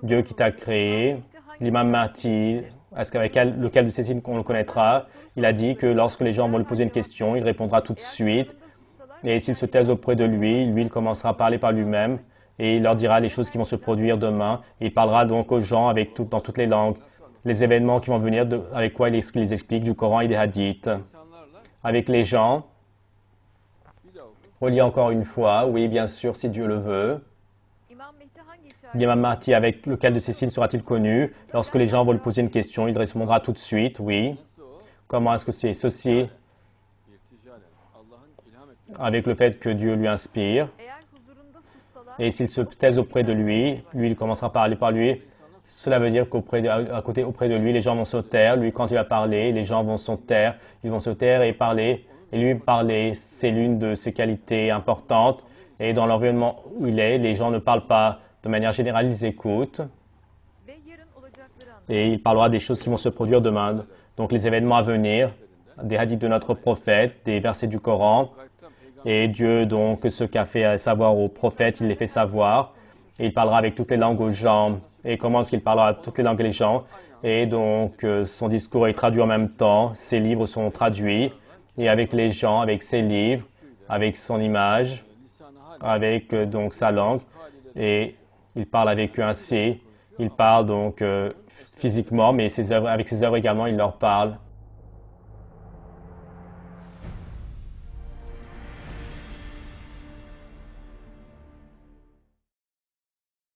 Dieu qui t'a créé, l'imam Mahdi, lequel de ces signes qu'on le connaîtra, il a dit que lorsque les gens vont lui poser une question, il répondra tout de suite. Et s'ils se taisent auprès de lui, il commencera à parler par lui-même et il leur dira les choses qui vont se produire demain. Et il parlera donc aux gens dans toutes les langues, les événements qui vont venir, avec quoi il les explique du Coran et des hadiths. Avec les gens, relis encore une fois, oui, bien sûr, si Dieu le veut. L'imam Mahdi, avec lequel de ces signes sera-t-il connu? Lorsque les gens vont lui poser une question, il répondra tout de suite, oui. Comment est-ce que c'est ceci? Avec le fait que Dieu lui inspire. Et s'il se taise auprès de lui, il commencera à parler par lui. Cela veut dire auprès de lui, les gens vont se taire. Lui, quand il va parler, les gens vont se taire. Ils vont se taire et parler. Et lui, parler, c'est l'une de ses qualités importantes. Et dans l'environnement où il est, les gens ne parlent pas de manière générale, ils écoutent. Et il parlera des choses qui vont se produire demain. Donc les événements à venir, des hadiths de notre prophète, des versets du Coran. Et Dieu, donc, ce qu'a fait savoir aux prophètes, il les fait savoir. Et il parlera avec toutes les langues aux gens. Et comment est-ce qu'il parlera à toutes les langues et les gens? Et donc, son discours est traduit en même temps. Ses livres sont traduits. Et avec les gens, avec ses livres, avec son image, avec donc sa langue. Et il parle avec eux ainsi. Il parle donc physiquement, mais avec ses œuvres également, il leur parle.